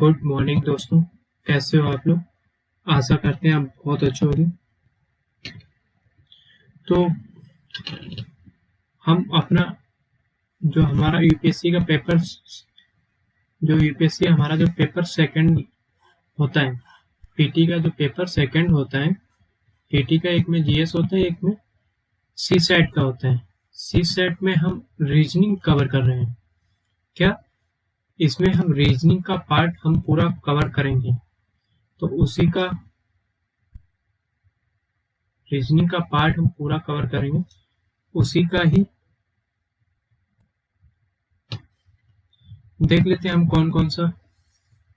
Good morning दोस्तों, कैसे हो आप लोग। आशा करते हैं आप बहुत अच्छे होंगे। तो हम अपना जो हमारा यूपीएससी का पेपर हमारा जो पेपर सेकंड होता है, पीटी का जो पेपर सेकंड होता है, पीटी का एक में जीएस होता है, एक में सी सेट का होता है। सी सेट में हम रीजनिंग कवर कर रहे हैं। क्या इसमें हम रीजनिंग का पार्ट हम पूरा कवर करेंगे, तो उसी का रीजनिंग का पार्ट हम पूरा कवर करेंगे, उसी का ही देख लेते हैं हम कौन कौन सा।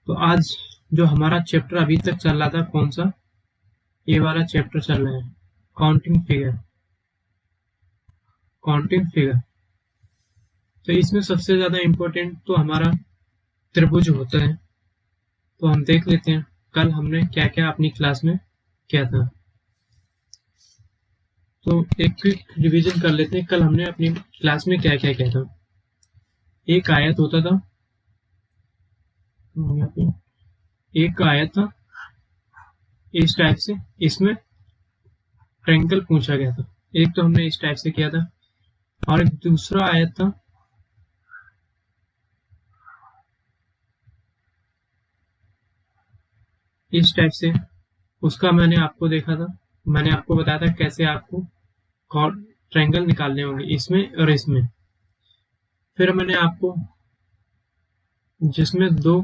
तो आज जो हमारा चैप्टर अभी तक चल रहा था, कौन सा, ये वाला चैप्टर चल रहा है, काउंटिंग फिगर। काउंटिंग फिगर तो इसमें सबसे ज्यादा इम्पोर्टेंट तो हमारा त्रिभुज होता है। तो हम देख लेते हैं कल हमने क्या क्या अपनी क्लास में किया था। तो एक क्विक रिवीजन कर लेते हैं, कल हमने अपनी क्लास में क्या क्या किया था। एक आयत होता था, एक आयत था इस टाइप से, इसमें ट्रायंगल पूछा गया था। एक तो हमने इस टाइप से किया था, और एक दूसरा आयत था इस टाइप से, उसका मैंने आपको देखा था, मैंने आपको बताया था कैसे आपको ट्रायंगल निकालने होंगे इसमें और इसमें। फिर मैंने आपको जिसमें दो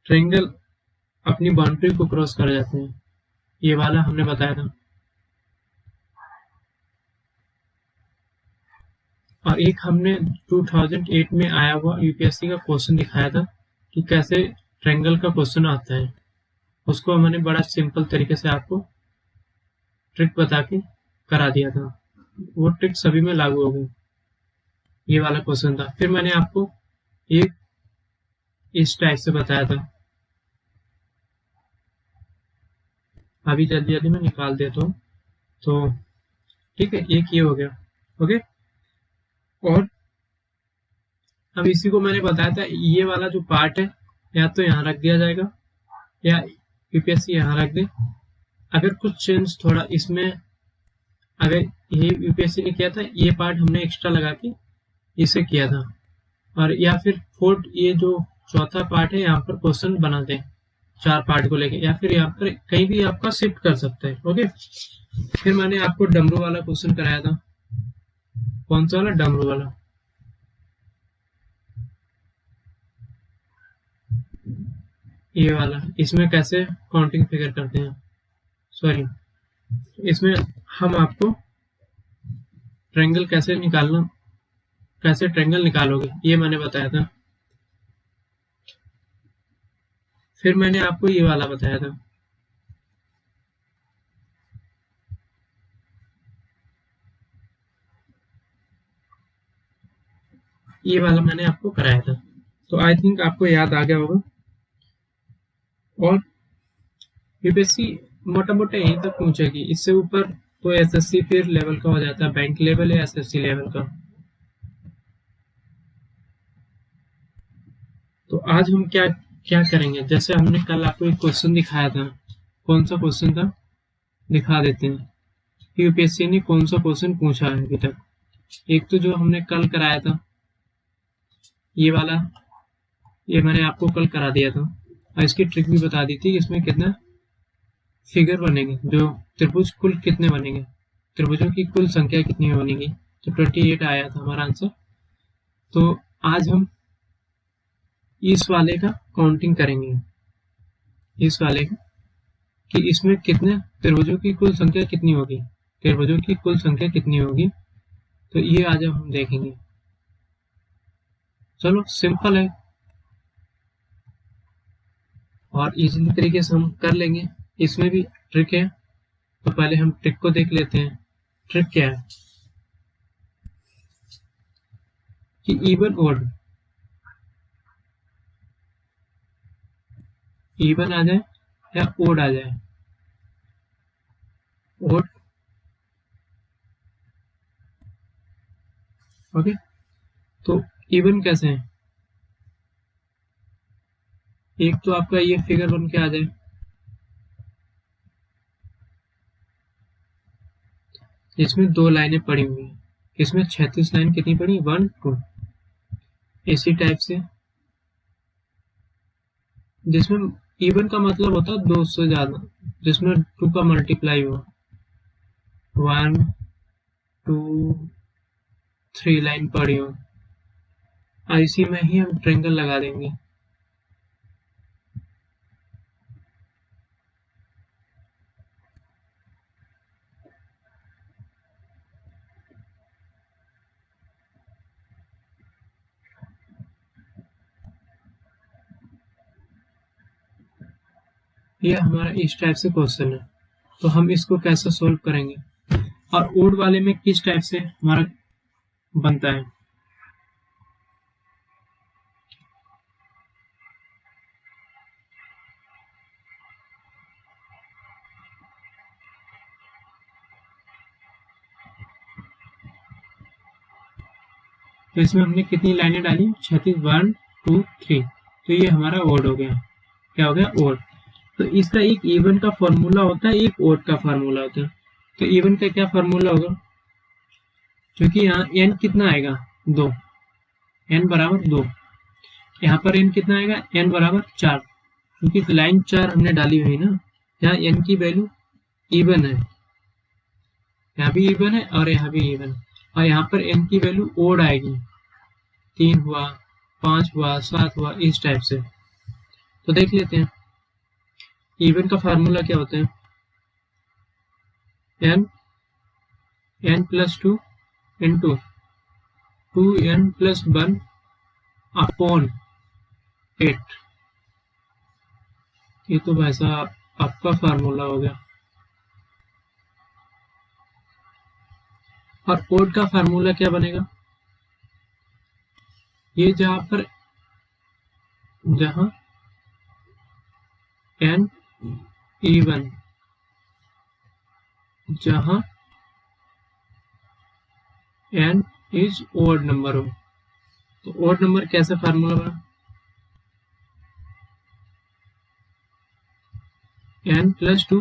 ट्रायंगल अपनी बाउंड्री को क्रॉस कर जाते हैं, ये वाला हमने बताया था। और एक हमने 2008 में आया हुआ यूपीएससी का क्वेश्चन दिखाया था कि कैसे ट्रायंगल का क्वेश्चन आता है। उसको मैंने बड़ा सिंपल तरीके से आपको ट्रिक बता के करा दिया था। वो ट्रिक सभी में लागू हो गई। ये वाला क्वेश्चन था। फिर मैंने आपको एक इस टाइप से बताया था, अभी जल्दी जल्दी मैं निकाल देता हूँ। तो ठीक है, एक ये हो गया। ओके, और अब इसी को मैंने बताया था, ये वाला जो पार्ट है या तो यहाँ रख दिया जाएगा या यूपीएससी यहाँ रख दे। अगर कुछ चेंज थोड़ा इसमें, अगर ये यूपीएससी ने किया था, ये पार्ट हमने एक्स्ट्रा लगा के इसे किया था, और या फिर फोर्थ ये जो चौथा पार्ट है यहाँ पर क्वेश्चन बना दें चार पार्ट को लेके, या फिर यहाँ पर कहीं भी आपका शिफ्ट कर सकते हैं। ओके, फिर मैंने आपको डमरू वाला क्वेश्चन कराया था। कौन सा वाला? डमरू वाला। ये वाला, इसमें कैसे काउंटिंग फिगर करते हैं, सॉरी, इसमें हम आपको ट्रायंगल कैसे निकालना, कैसे ट्रायंगल निकालोगे, ये मैंने बताया था। फिर मैंने आपको ये वाला बताया था, ये वाला मैंने आपको कराया था। तो आई थिंक आपको याद आ गया होगा। और यूपीएससी मोटा मोटा यहीं तक पूछेगी, इससे ऊपर तो एसएससी फिर लेवल का हो जाता है, बैंक लेवल या एसएससी लेवल का। तो आज हम क्या क्या करेंगे, जैसे हमने कल आपको एक क्वेश्चन दिखाया था। कौन सा क्वेश्चन था, दिखा देते हैं। यूपीएससी ने कौन सा क्वेश्चन पूछा है अभी तक। एक तो जो हमने कल कराया था, ये वाला, ये मैंने आपको कल करा दिया था, और इसकी ट्रिक भी बता दी थी कि इसमें कितना फिगर बनेंगे, जो त्रिभुज कुल कितने बनेंगे, त्रिभुजों की कुल संख्या कितनी बनेगी। तो 28 आया था हमारा आंसर। तो आज हम इस वाले का काउंटिंग करेंगे, इस वाले का, कि इसमें कितने त्रिभुजों की कुल संख्या कितनी होगी, त्रिभुजों की कुल संख्या कितनी होगी। तो ये आज हम देखेंगे। चलो, सिंपल है और इजीली तरीके से हम कर लेंगे। इसमें भी ट्रिक है, तो पहले हम ट्रिक को देख लेते हैं। ट्रिक क्या है कि इवन ओड, इवन आ जाए या ओड आ जाए, ओड। ओके, तो इवन कैसे है, एक तो आपका ये फिगर बन के आ जाए, जिसमें 2 लाइनें पड़ी हुई हैं, इसमें 36 लाइन कितनी पड़ी, 1 2। इसी टाइप से जिसमें इवन का मतलब होता है 2 से ज्यादा, जिसमें 2 का मल्टीप्लाई हो, 1 2 3 लाइन पड़ी हो, और इसी में ही हम ट्रायंगल लगा देंगे। ये हमारा इस टाइप से क्वेश्चन है, तो हम इसको कैसे सोल्व करेंगे, और ओड वाले में किस टाइप से हमारा बनता है। तो इसमें हमने कितनी लाइनें डाली, 36, 1 2 3, तो ये हमारा ओड हो गया। क्या हो गया, ओड। तो इसका एक इवन का फॉर्मूला होता है, एक ओड का फॉर्मूला होता है। तो इवन का क्या फॉर्मूला होगा, क्योंकि यहाँ n कितना आएगा, 2, n बराबर 2। यहाँ पर n कितना आएगा, n बराबर 4, क्योंकि लाइन 4 हमने डाली हुई ना, यहाँ n की वैल्यू इवन है, यहाँ भी इवन है और यहाँ भी इवन है, और यहाँ पर n की वैल्यू ओड आएगी, 3 हुआ, 5 हुआ, 7 हुआ, इस टाइप से। तो देख लेते हैं इवन का फार्मूला क्या होता है, n plus 2 into 2n plus 1 upon 8। ये तो वैसा आपका फार्मूला हो गया। और ओड का फार्मूला क्या बनेगा, ये जहां n इवन, जहां n इज ओड नंबर हो, तो ओड नंबर कैसे फार्मूला बना, n plus 2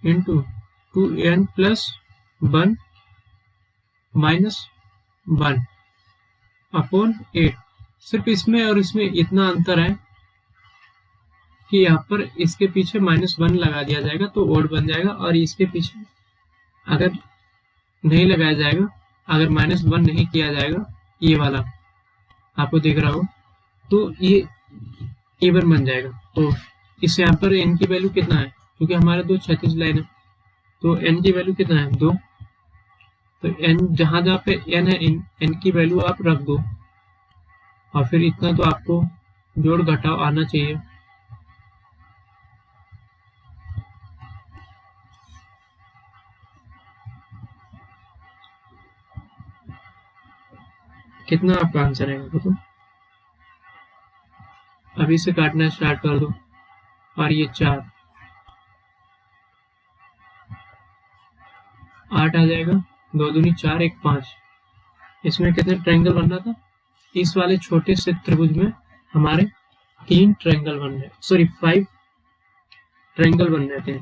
into 2n plus 1 minus 1 upon 8। सिर्फ इसमें और इसमें इतना अंतर है कि यहाँ पर इसके पीछे -1 लगा दिया जाएगा तो ओड बन जाएगा, और इसके पीछे अगर नहीं लगाया जाएगा, अगर -1 नहीं किया जाएगा, ये वाला आपको दिख रहा हो, तो ये इवन बन जाएगा। तो इस यहाँ पर n की वैल्यू कितना है, क्योंकि हमारे 2 36 लाइन है, तो n की वैल्यू कितना है, 2। तो n जहां जहां पे n है, n की वैल्यू आप रख दो, और फिर इतना तो आपको जोड़ घटाव आना चाहिए। कितना आपका आंसर आएगा बताओ, अभी से काटना स्टार्ट कर दो। और ये 4 8 आ जाएगा, 2 दूनी 4 1 5। इसमें कितने ट्रायंगल बन रहा था, इस वाले छोटे से त्रिभुज में हमारे 3 ट्रायंगल बन रहे, सॉरी 5 ट्रायंगल बन रहे थे।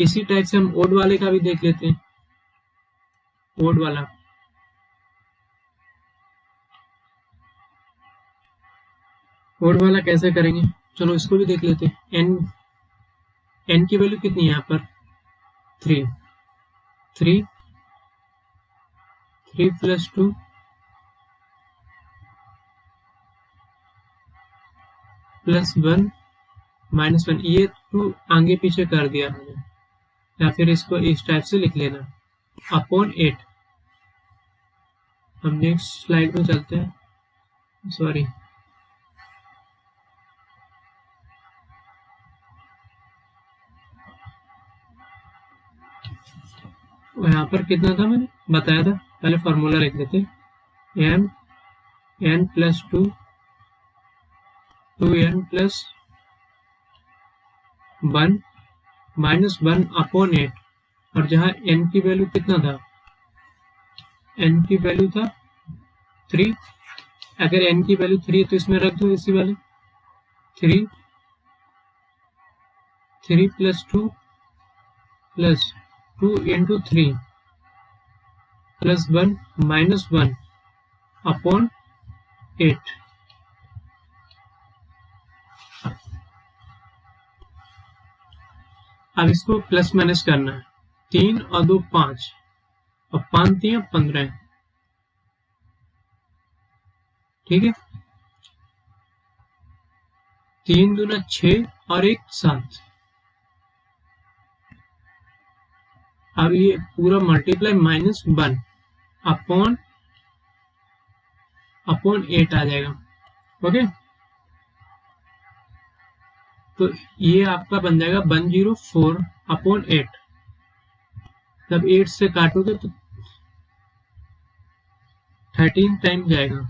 इसी टाइप से हम ओड वाले का भी देख लेते हैं। ओड वाला कैसे करेंगे, चलो इसको भी देख लेते हैं। n की वैल्यू कितनी है यहाँ पर, 3 3 3 प्लस 2 प्लस 1 माइनस 1, ये 2 आगे पीछे कर दिया हमने, या फिर इसको इस टाइप से लिख लेना, अपॉन 8। हम नेक्स्ट स्लाइड में चलते हैं, सॉरी यहाँ पर कितना था मैंने बताया था, पहले फॉर्मूला लिख देते, n plus 2 2n plus 1 minus 1 upon 8, और जहाँ n की वैल्यू कितना था, n की वैल्यू था 3, अगर n की वैल्यू 3 है तो इसमें रख दो इसी वाले 3 plus 2 plus 2 into 3 plus 1 minus 1 upon 8। अब इसको प्लस माइनस करना है, 3 और 2 5 और 5 3 15, ठीक है। 3 दूना 6 और 1 7। अब ये पूरा मल्टीप्लाई माइनस 1 अपॉन 8 आ जाएगा। ओके, तो ये आपका बन जाएगा 104 अपॉन 8। जब 8 से काटोगे तो 13 टाइम जाएगा,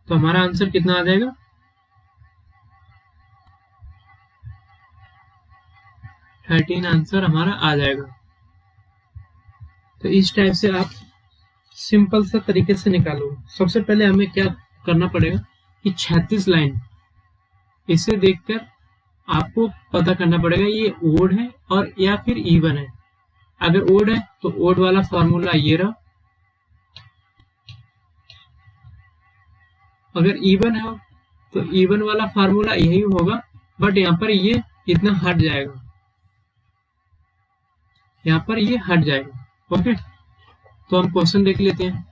तो हमारा आंसर कितना आ जाएगा? 13 आंसर हमारा आ जाएगा। तो इस टाइप से आप सिंपल सा तरीके से निकालो। सबसे पहले हमें क्या करना पड़ेगा कि 36 लाइन, इसे देखकर आपको पता करना पड़ेगा ये ओड है और या फिर इवन है। अगर ओड है तो ओड वाला फॉर्मूला ये रहा, अगर इवन है तो इवन वाला फार्मूला यही होगा, बट यहाँ पर ये इतना हट जाएगा, यहाँ पर ये हट जाएगा। ओके, तो हम क्वेश्चन देख लेते हैं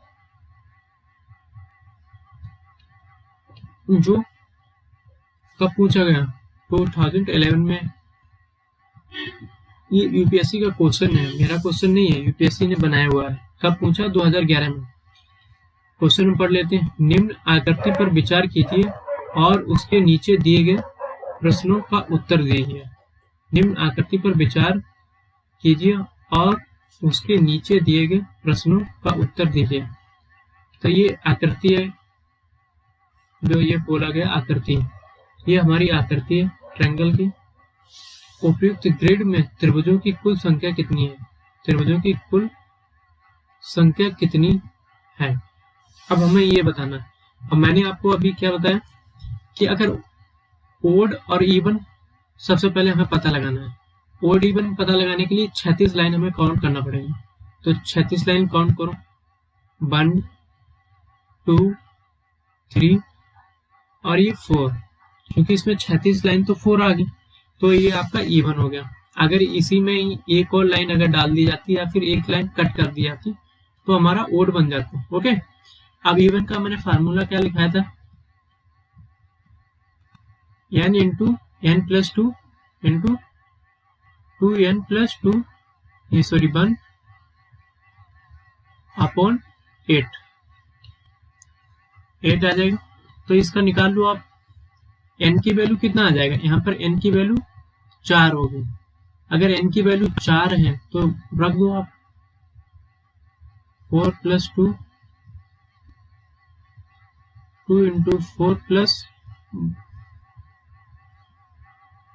जो कब पूछा गया, 2011 में। ये यूपीएससी का क्वेश्चन है, मेरा क्वेश्चन नहीं है, यूपीएससी ने बनाया हुआ है। कब पूछा? 2011 में। क्वेश्चन में पढ़ लेते हैं। निम्न आकृति पर विचार कीजिए और उसके नीचे दिए गए प्रश्नों का उत्तर दीजिए। निम्न आकृति पर विचार कीजिए और उसके नीचे दिए गए प्रश्नों का उत्तर दीजिए। तो ये आकृति है, जो ये बोला गया आकृति, ये हमारी आकृति है ट्रायंगल की। उपयुक्त ग्रिड में त्रिभुजों की कुल संख्या कितनी है? त्रिभुजों की कुल संख्या कितनी है? अब हमें ये बताना है। अब मैंने आपको अभी क्या बताया कि अगर ओड और इवन, सबसे पहले हमें पता लगाना है। ओड इवन पता लगाने के लिए 36 लाइन हमें काउंट करना पड़ेगा। तो 36 लाइन काउंट करो, 1 2 3 और ये 4, क्योंकि इसमें 36 लाइन तो 4 आ गई, तो ये आपका इवन हो गया। अगर इसी में एक और लाइन अगर डाल दी जाती या फिर एक लाइन कट कर दी जाती तो हमारा ओड बन जाता। ओके, अब इवन का मैंने फार्मूला क्या लिखाया था? n into n plus 2 into 2n plus 2 1 upon 8 आ जाएगा। तो इसका निकाल लो आप, n की वैल्यू कितना आ जाएगा? यहाँ पर n की वैल्यू 4 होगी। अगर n की वैल्यू 4 है तो रख दो आप 4 plus 2 into 4 plus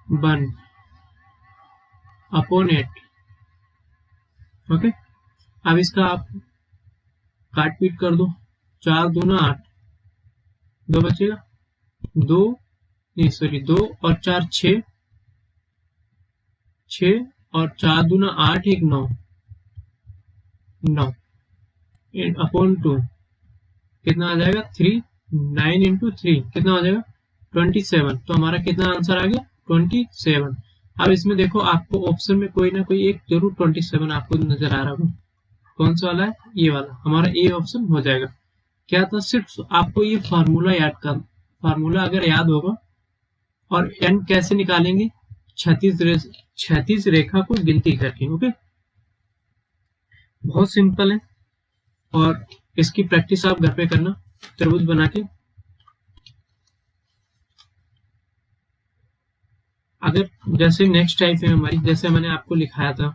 1 upon 8। Okay, अब इसका आप काट पीट कर दो, 4 दूना 8, 2 बचेगा, 2 और 4 6 और 4 दूना 8 1 9 अपॉन 2 कितना आ जाएगा? 3 9 इंटू 3 कितना हो जाएगा? 27। तो हमारा कितना आंसर आ गया? 27। अब इसमें देखो, आपको ऑप्शन में कोई ना कोई एक जरूर 27 आपको नजर आ रहा होगा। कौन सा वाला है? ये वाला, हमारा ए ऑप्शन हो जाएगा। क्या था? सिर्फ आपको ये फार्मूला याद कर, फार्मूला अगर याद होगा। और एन कैसे निकालेंगे? 36 रेखा को गिनती करके। ओके, बहुत सिंपल है और इसकी प्रैक्टिस आप घर पे करना, त्रिभुज बना के। अगर जैसे नेक्स्ट टाइप है हमारी, जैसे मैंने आपको लिखाया था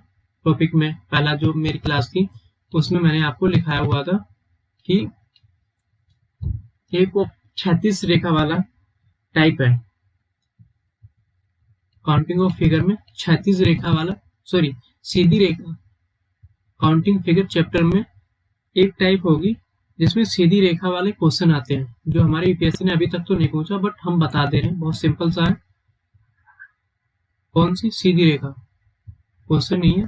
टॉपिक में, पहला जो मेरी क्लास थी उसमें मैंने आपको लिखाया हुआ था कि एक 36 रेखा वाला टाइप है काउंटिंग ऑफ फिगर में। 36 रेखा वाला, सीधी रेखा काउंटिंग फिगर चैप्टर में एक टाइप होगी जिसमें सीधी रेखा वाले क्वेश्चन आते हैं, जो हमारे यूपीएससी ने अभी तक तो नहीं पूछा, बट हम बता दे रहे हैं, बहुत सिंपल सा है। कौन सी सीधी रेखा, क्वेश्चन नहीं है,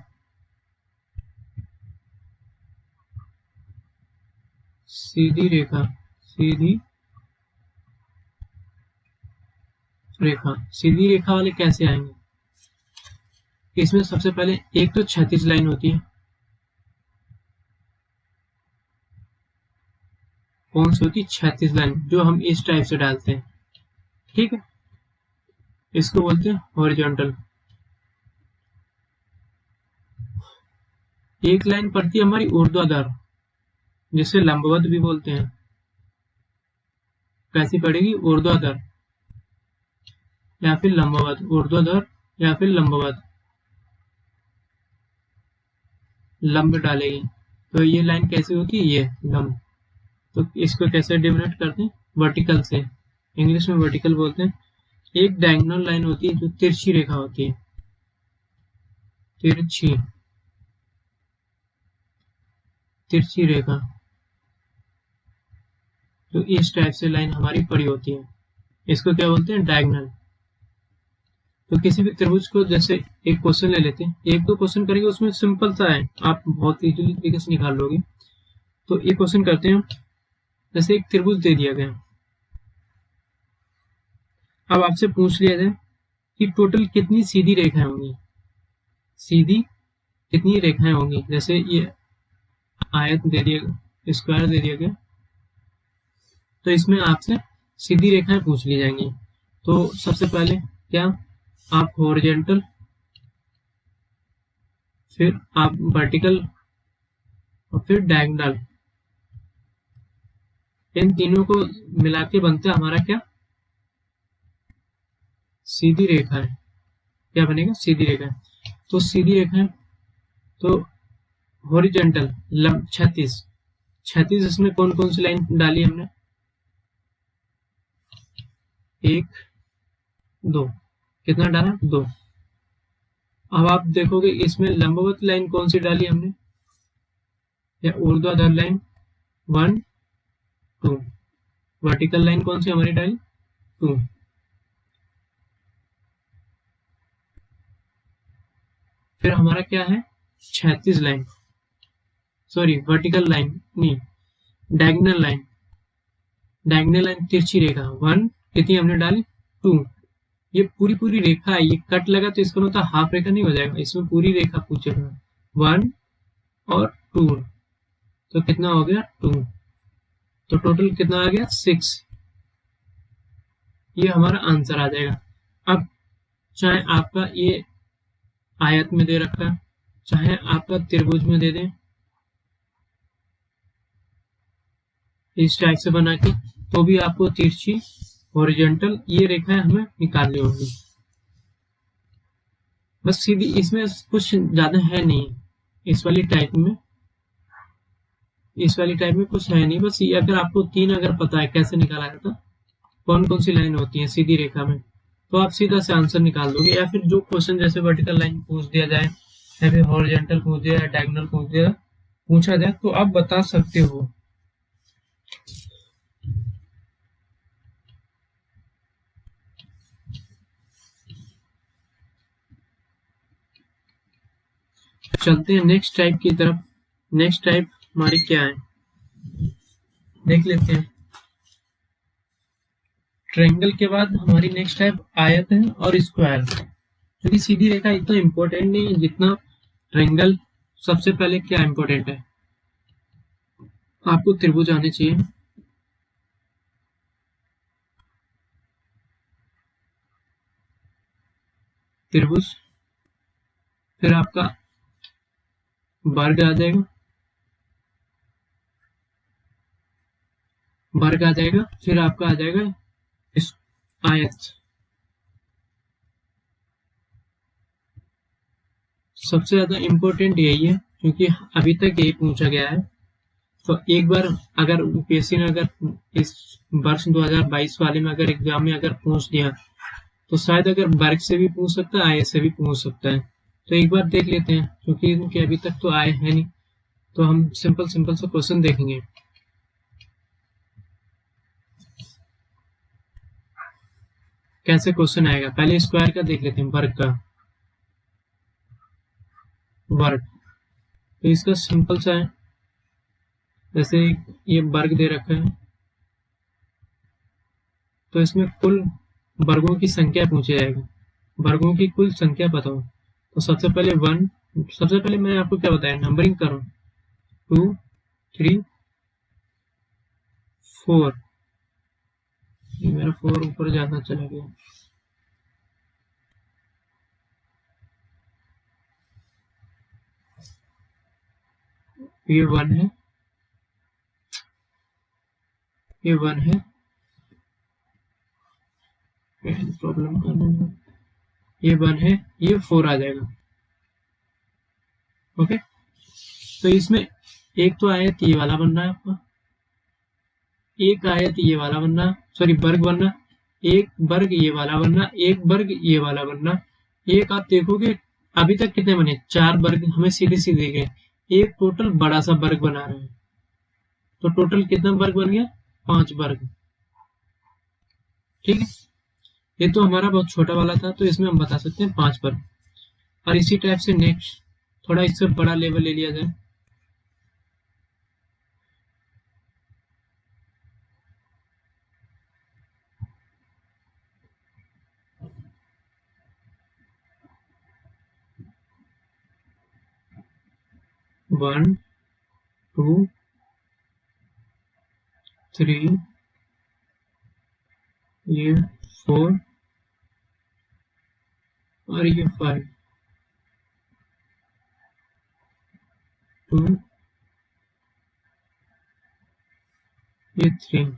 सीधी रेखा, सीधी रेखा, सीधी रेखा वाले कैसे आएंगे? इसमें सबसे पहले एक तो क्षैतिज लाइन होती है, कौन सी होती है? क्षैतिज लाइन, जो हम इस टाइप से डालते हैं, ठीक है, इसको बोलते हैं हॉरिजॉन्टल। एक लाइन पड़ती है हमारी ऊर्ध्वाधर, जिसे लंबवत भी बोलते हैं। कैसी पड़ेगी? ऊर्ध्वाधर या फिर लंबवत, ऊर्ध्वाधर या फिर लंबवत, लंब डालेगी। तो ये लाइन कैसी होती है? ये लंब। तो इसको कैसे डिनोट करते हैं? वर्टिकल से, इंग्लिश में वर्टिकल बोलते हैं। एक डायगोनल लाइन होती है जो तिरछी रेखा होती है, तिरछी, तिरछी रेखा, तो इस टाइप से लाइन हमारी पड़ी होती है, इसको क्या बोलते हैं? डायगोनल। तो किसी भी त्रिभुज को, जैसे एक क्वेश्चन ले लेते हैं, एक दो क्वेश्चन करेंगे, उसमें सिंपल सा है, आप बहुत इजीली तरीके से निकाल लोगे। तो एक क्वेश्चन करते हैं, जैसे एक त्रिभुज दे दिया गया, अब आपसे पूछ लिया जाए कि टोटल कितनी सीधी रेखाएं होंगी, सीधी कितनी रेखाएं होंगी। जैसे ये आयत दे दिया, स्क्वायर दे दिया गया, तो इसमें आपसे सीधी रेखाएं पूछ ली जाएंगी। तो सबसे पहले क्या, आप हॉरिजॉन्टल, फिर आप वर्टिकल और फिर डायगोनल, इन तीनों को मिला के बनता है हमारा क्या? सीधी रेखा है। क्या बनेगा? सीधी रेखा है। तो सीधी रेखा है, तो हॉरिजॉन्टल, लंब, क्षैतिज, क्षैतिज, इसमें कौन कौन सी लाइन डाली हमने? एक, दो, कितना डाला? दो। अब आप देखोगे इसमें लंबवत लाइन कौन सी डाली हमने, या ऊर्ध्वाधर लाइन? 1 2। वर्टिकल लाइन कौन सी हमारी डाली? 2। फिर हमारा क्या है? क्षैतिज लाइन, सॉरी वर्टिकल लाइन नहीं, डायगोनल लाइन, डायगोनल लाइन तिरछी रेखा 1, कितनी हमने डाली? 2। ये पूरी पूरी रेखा है, ये कट लगा तो इसका मतलब हाफ रेखा नहीं हो जाएगा, इसमें पूरी रेखा पूछेगा। 1 और 2, तो कितना हो गया? 2। तो टोटल कितना आ गया? 6। ये हमारा आंसर आ जाएगा। अब चाहे आपका ये आयत में दे रखा है, चाहे आपका त्रिभुज में दे दें इस टाइप से बना के, तो भी आपको तिरछी, हॉरिजॉन्टल, ये रेखाएं हमें निकालनी होगी। बस सीधी, इसमें कुछ ज्यादा है नहीं, इस वाली टाइप में, इस वाली टाइप में कुछ है नहीं। बस ये अगर आपको तीन अगर पता है कैसे निकाला जाता, कौन कौन सी लाइन होती है सीधी रेखा में, तो आप सीधा से आंसर निकाल दोगे। या फिर जो क्वेश्चन जैसे वर्टिकल लाइन पूछ दिया जाए, या फिर हॉरिजॉन्टल पूछ दिया जाए, डायगोनल पूछा जाए, तो आप बता सकते हो। चलते हैं नेक्स्ट टाइप की तरफ। नेक्स्ट टाइप हमारी क्या है, देख लेते हैं। ट्रायंगल के बाद हमारी नेक्स्ट टाइप आयत है और स्क्वायर, क्योंकि सीधी रेखा इतना इंपॉर्टेंट नहीं है जितना ट्रायंगल। सबसे पहले क्या इंपॉर्टेंट है, आपको त्रिभुज आने चाहिए, त्रिभुज, फिर आपका वर्ग आ जाएगा, वर्ग आ जाएगा, फिर आपका आ जाएगा इस आयत। सबसे ज्यादा इंपॉर्टेंट यही है, क्योंकि अभी तक यही पूछा गया है। तो एक बार अगर यूपीएससी ने अगर इस वर्ष 2022 वाले में अगर एग्जाम में अगर पूछ दिया, तो शायद अगर वर्ग से भी पूछ सकता है, आय से भी पूछ सकता है। तो एक बार देख लेते हैं, क्योंकि इनके अभी तक तो आए हैं नहीं, तो हम सिंपल सिंपल सा क्वेश्चन देखेंगे। कैसे क्वेश्चन आएगा, पहले स्क्वायर का देख लेते हैं, वर्ग का। वर्ग तो इसका सिंपल सा है, जैसे ये वर्ग दे रखा है तो इसमें कुल वर्गों की संख्या पूछा जाएगा, वर्गों की कुल संख्या बताओ। तो सबसे पहले मैंने आपको क्या बताया, नंबरिंग करो, 2 3 4, ये मेरा 4 ऊपर ज्यादा चला गया, ये 1 है, ये 1 है, प्रॉब्लम करना है, ये 1 है, ये 4 आ जाएगा। ओके, तो इसमें एक तो आयत ये वाला बन रहा है आपका, एक आयत ये वाला बनना, सॉरी वर्ग बनना, एक वर्ग ये वाला बनना, एक वर्ग ये वाला बनना। एक आप देखोगे अभी तक कितने बने, 4 वर्ग हमें सीधे सीधे गए, एक टोटल बड़ा सा वर्ग बना रहे हैं, तो टोटल कितना वर्ग बन गया, 5 वर्ग। ठीक है, ये तो हमारा बहुत छोटा वाला था, तो इसमें हम बता सकते हैं 5 वर्ग। और इसी टाइप से नेक्स्ट थोड़ा इससे बड़ा लेवल ले लिया जाए, वन 2 3, ये 4 और ये 5, 2, ये 3।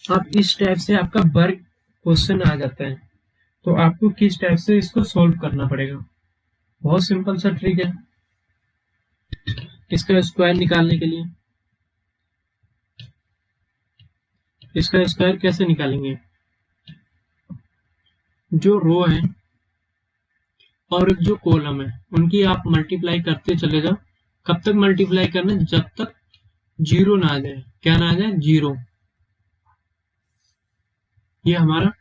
अब इस टाइप से आपका वर्ग क्वेश्चन आ जाता है, तो आपको किस टाइप से इसको सॉल्व करना पड़ेगा। बहुत सिंपल सा ट्रिक है इसका स्क्वायर निकालने के लिए। इसका स्क्वायर कैसे निकालेंगे, जो रो है और जो कॉलम है उनकी आप मल्टीप्लाई करते चले जाओ। कब तक मल्टीप्लाई करना है, जब तक जीरो ना आ जाए। क्या ना आ जाए, जीरो। ये हमारा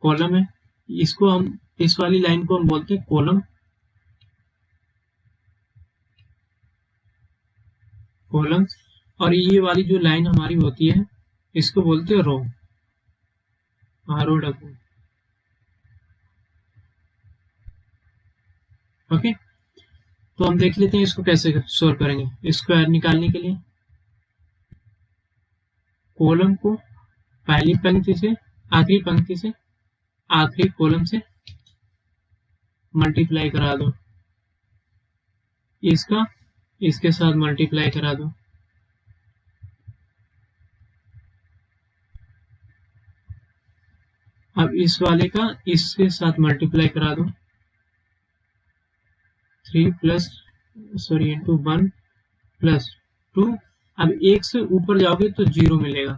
कॉलम है, इसको हम, इस वाली लाइन को हम बोलते हैं कॉलम, कॉलम। और ये वाली जो लाइन हमारी होती है इसको बोलते हैं रो, ROW। ओके, तो हम देख लेते हैं इसको कैसे सोल्व करेंगे। स्क्वायर निकालने के लिए कॉलम को पहली पंक्ति से आखिरी पंक्ति से आखिरी कॉलम से मल्टीप्लाई करा दो, इसका इसके साथ मल्टीप्लाई करा दो, अब इस वाले का इसके साथ मल्टीप्लाई करा दो, 3 प्लस सॉरी इंटू 1 प्लस 2। अब एक से ऊपर जाओगे तो जीरो मिलेगा,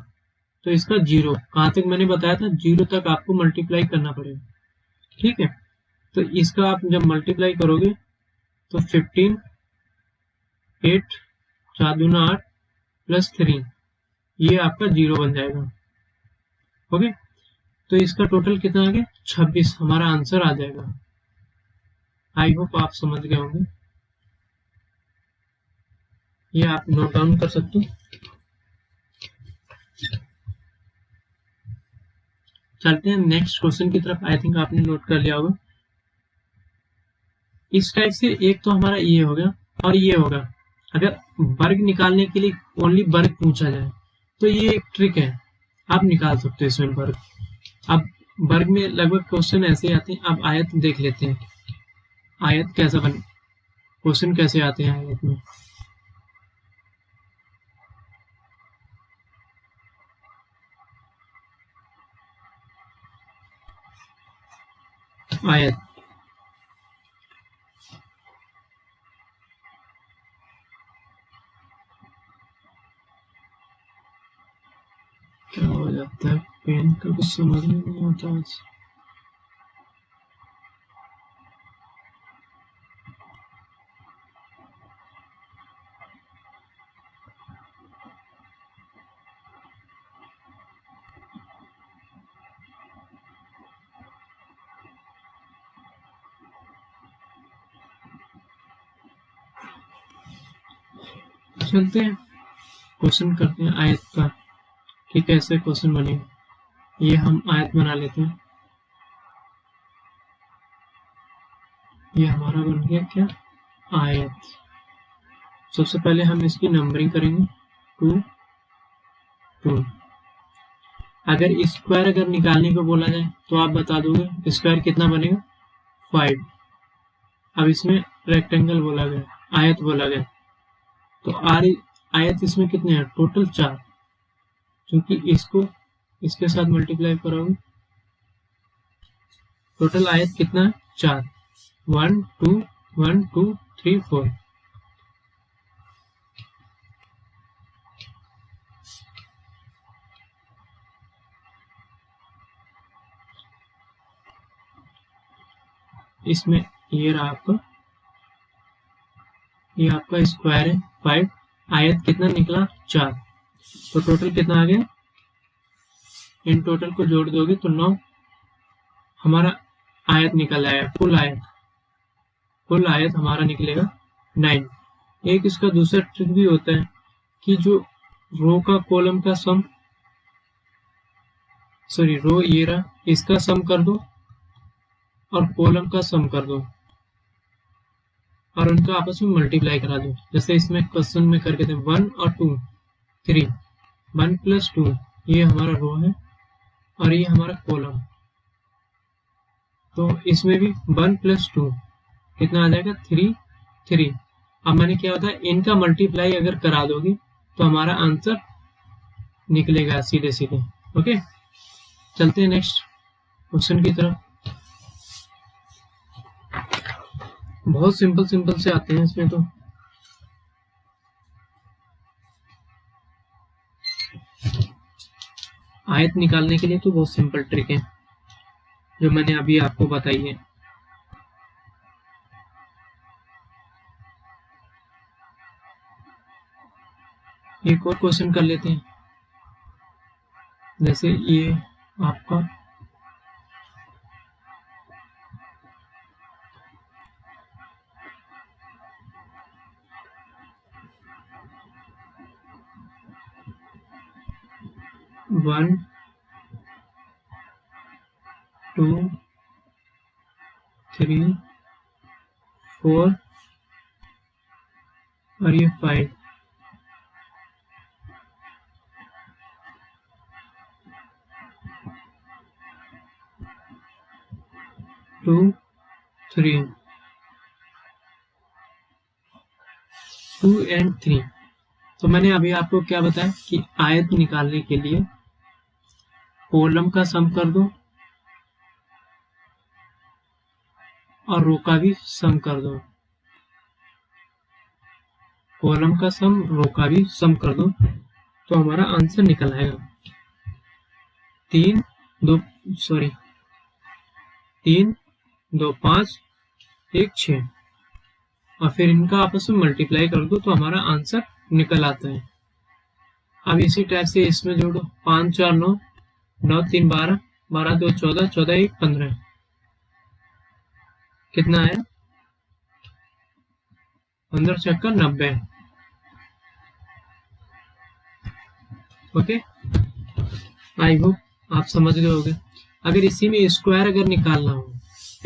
तो इसका जीरो कहाँ तक मैंने बताया था, जीरो तक आपको मल्टीप्लाई करना पड़ेगा। ठीक है, तो इसका आप जब मल्टीप्लाई करोगे तो 15, 8 4 दूना 8 प्लस 3, ये आपका जीरो बन जाएगा। ओके, तो इसका टोटल कितना आ गया, 26 हमारा आंसर आ जाएगा। आई होप आप समझ गए होंगे, ये आप नोट डाउन कर सकते हो। चलते हैं नेक्स्ट क्वेश्चन की तरफ, आई थिंक आपने नोट कर लिया होगा। इस टाइप से एक तो हमारा ये हो गया और ये होगा। अगर वर्ग निकालने के लिए ओनली वर्ग पूछा जाए तो ये एक ट्रिक है, आप निकाल सकते हो इसमें वर्ग। अब वर्ग में लगभग क्वेश्चन ऐसे आते हैं। अब आयत देख लेते हैं, आयत कैसा बन, क्वेश्चन कैसे आते हैं आयत में। आयत क्या हो जाता है, पेन का कुछ समझ में नहीं आता है। चलते हैं क्वेश्चन करते हैं आयत का कि कैसे क्वेश्चन बनेगा। ये हम आयत बना लेते हैं। ये हमारा बन गया क्या, आयत। सबसे पहले हम इसकी नंबरिंग करेंगे 2 2। अगर स्क्वायर अगर निकालने को बोला जाए तो आप बता दोगे स्क्वायर कितना बनेगा, 5। अब इसमें रेक्टेंगल बोला गया, आयत बोला गया, तो आयत इसमें कितने हैं, टोटल 4, क्योंकि इसको इसके साथ मल्टीप्लाई करोगे टोटल आयत कितना है, 4। 1 2 1 2 3 4। इसमें ये रहा आपका, ये आपका स्क्वायर है 5, आयत कितना निकला 4, तो टोटल कितना आ गया, इन टोटल को जोड़ दोगे तो 9 हमारा आयत निकल आएगा। कुल आयत हमारा निकलेगा 9। एक इसका दूसरा ट्रिक भी होता है कि जो रो का कॉलम का सम, सॉरी रो ये रहा, इसका सम कर दो और कॉलम का सम कर दो और उनका आपस में मल्टीप्लाई करा दो। जैसे इसमें क्वेश्चन में करके थे 1 और 2 3, 1 + 2 ये हमारा रो है और ये हमारा कॉलम, तो इसमें भी 1 + 2 कितना आ जाएगा, 3 3। अब मैंने क्या होता है, इनका मल्टीप्लाई अगर करा दोगे तो हमारा आंसर निकलेगा सीधे सीधे। ओके, चलते हैं नेक्स्ट क्वेश्चन की तरफ। बहुत सिंपल से आते हैं इसमें तो। आयत निकालने के लिए तो बहुत सिंपल ट्रिक है जो मैंने अभी आपको बताई है। एक और क्वेश्चन कर लेते हैं। जैसे ये आपका वन 2 3 4 और ये 5। 2 3 2 और 3। तो मैंने अभी आपको क्या बताया कि आयत निकालने के लिए कॉलम का सम कर दो और रो का भी सम कर दो। कॉलम का सम, रो का भी सम कर दो तो हमारा आंसर निकल आएगा 3 2 5 1 6 और फिर इनका आपस में मल्टीप्लाई कर दो तो हमारा आंसर निकल आता है। अब इसी टाइप से इसमें जोड़ो 5 4 9 9 3 12 12 2 14 14 1 15 कितना आया, 15 छक्का 90। ओके, आई होप आप समझ गए होंगे। अगर इसी में स्क्वायर अगर निकालना हो,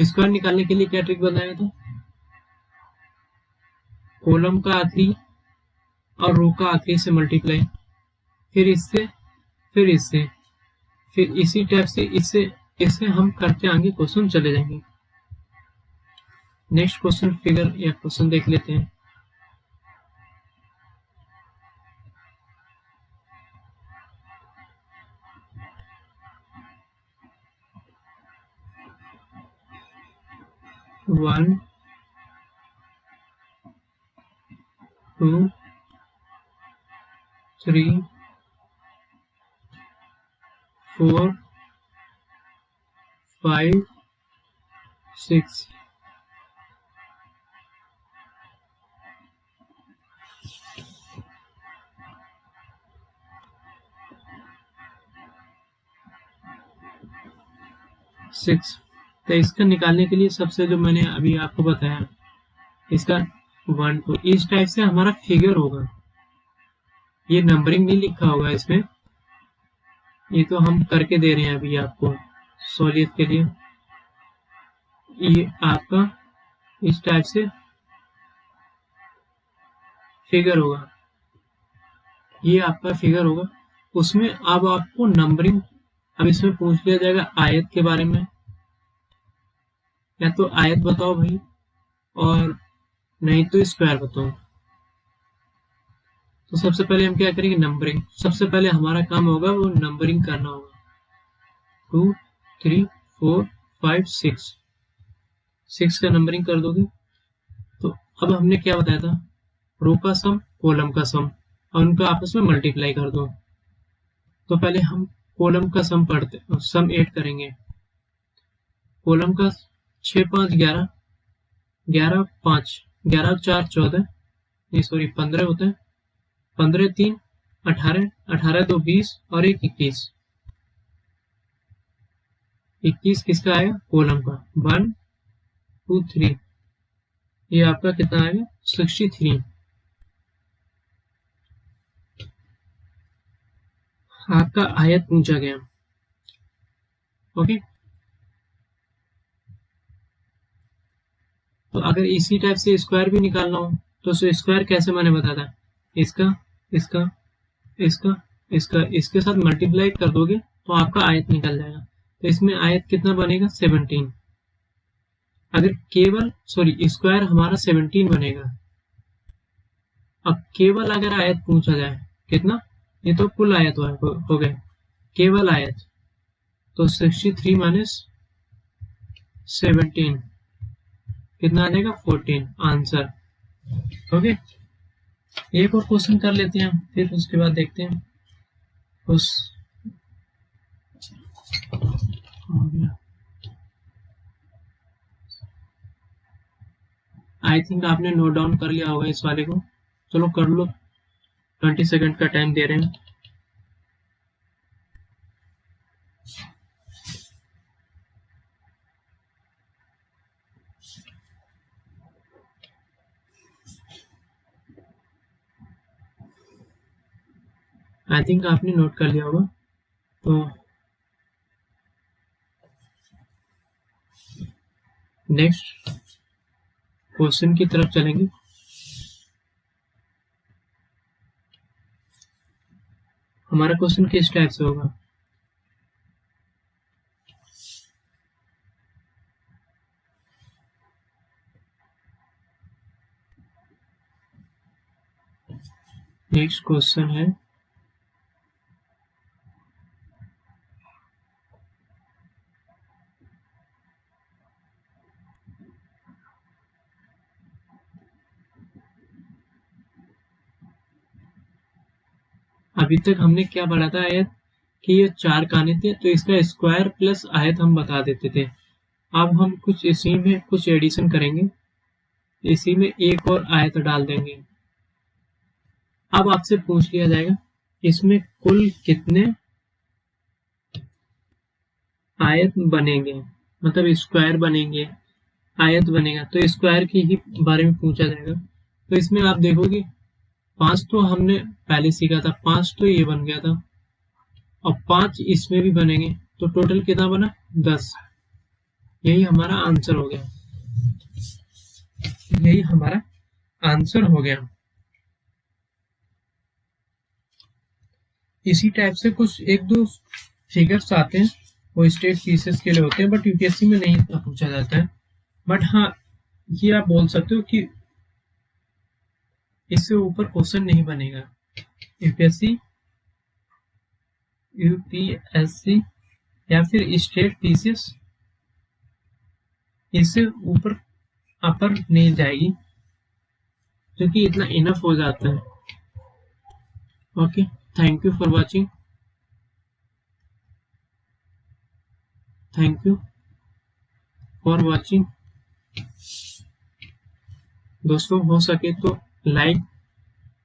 स्क्वायर निकालने के लिए क्या ट्रिक बताया था, कॉलम का आखिरी और रो का आखिरी से मल्टीप्लाई, फिर इससे फिर इससे, फिर इसी टाइप से इससे हम करते आगे क्वेश्चन चले जाएंगे। नेक्स्ट क्वेश्चन फिगर या क्वेश्चन देख लेते हैं। वन 2 3 4 5 6 6। तो इसका निकालने के लिए सबसे जो मैंने अभी आपको बताया, इसका 1 2 इस टाइप से हमारा फिगर होगा। ये नंबरिंग नहीं लिखा होगा इसमें, ये तो हम करके दे रहे हैं अभी आपको सहूलियत के लिए। ये आपका इस टाइप से फिगर होगा, ये आपका फिगर होगा। उसमें अब आपको नंबरिंग, अब इसमें पूछ लिया जाएगा आयत के बारे में, या तो आयत बताओ भाई, और नहीं तो स्क्वायर बताओ। तो सबसे पहले हम क्या करेंगे, नंबरिंग। सबसे पहले हमारा काम होगा वो नंबरिंग करना होगा। 2 3 4 5 6 का नंबरिंग कर दोगे। तो अब हमने क्या बताया था, रो का सम कॉलम का सम, और उनका आपस में मल्टीप्लाई कर दो। तो पहले हम कॉलम का सम पढ़ते, सम 8 करेंगे। कॉलम का 6 5 11, 11 5, 11 4 14, नहीं सॉरी 15 होता है, 15 3 18, 18 2 20 और एक 21। 21 किसका आएगा, कॉलम का। 1 2 3, ये आपका कितना आएगा, 63। आपका आयत पूछा गया। ओके, तो अगर इसी टाइप से स्क्वायर भी निकालना हो तो स्क्वायर कैसे मैंने बताया था, इसका इसका इसका इसका इसके साथ मल्टीप्लाई कर दोगे तो आपका आयत निकल जाएगा। तो इसमें आयत कितना बनेगा, 17। अगर केवल स्क्वायर हमारा 17 बनेगा। अब केवल अगर आयत पूछा जाए कितना, ये तो कुल आयत हो गए, केवल आयत, तो 63 माइनस 17 कितना आ जाएगा, 14 आंसर। ओके, एक और क्वेश्चन कर लेते हैं, फिर उसके बाद देखते हैं उस आई थिंक आपने नोट डाउन कर लिया होगा इस वाले को। चलो कर लो, 20 सेकंड का टाइम दे रहे हैं। आई थिंक आपने नोट कर लिया होगा। तो नेक्स्ट क्वेश्चन की तरफ चलेंगे। हमारा क्वेश्चन किस टाइप से होगा, नेक्स्ट क्वेश्चन है अभी तक हमने क्या पढ़ा था, आयत कि ये 4 काने थे तो इसका स्क्वायर प्लस आयत हम बता देते थे। अब हम कुछ इसी में कुछ एडिशन करेंगे, इसी में एक और आयत डाल देंगे। अब आपसे पूछ लिया जाएगा इसमें कुल कितने आयत बनेंगे, मतलब स्क्वायर बनेंगे, आयत बनेगा, तो स्क्वायर के ही बारे में पूछा जाएगा। तो इसमें आप देखोगे 5 तो हमने पहले सीखा था, 5 तो ये बन गया था, और 5 इसमें भी बनेंगे, तो टोटल कितना बना, 10। यही हमारा आंसर हो गया, यही हमारा आंसर हो गया। इसी टाइप से कुछ एक दो फिगर्स आते हैं, वो स्टेट पीसेस के लिए होते हैं, बट यूपीएससी में नहीं इतना पूछा जाता है। बट हाँ, ये आप बोल सकते हो कि इससे ऊपर क्वेश्चन नहीं बनेगा। यूपीएससी या फिर स्टेट पीसेस इससे ऊपर अपर नहीं जाएगी, क्योंकि इतना इनफ हो जाता है। Okay, thank you for watching, thank you for watching. दोस्तों हो सके तो लाइक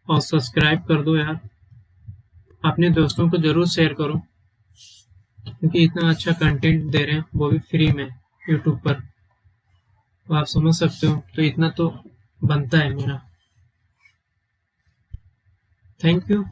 और सब्सक्राइब कर दो यार, अपने दोस्तों को जरूर शेयर करो, क्योंकि इतना अच्छा कंटेंट दे रहे हैं, वो भी फ्री में यूट्यूब पर, तो आप समझ सकते हो, तो इतना तो बनता है मेरा। Thank you.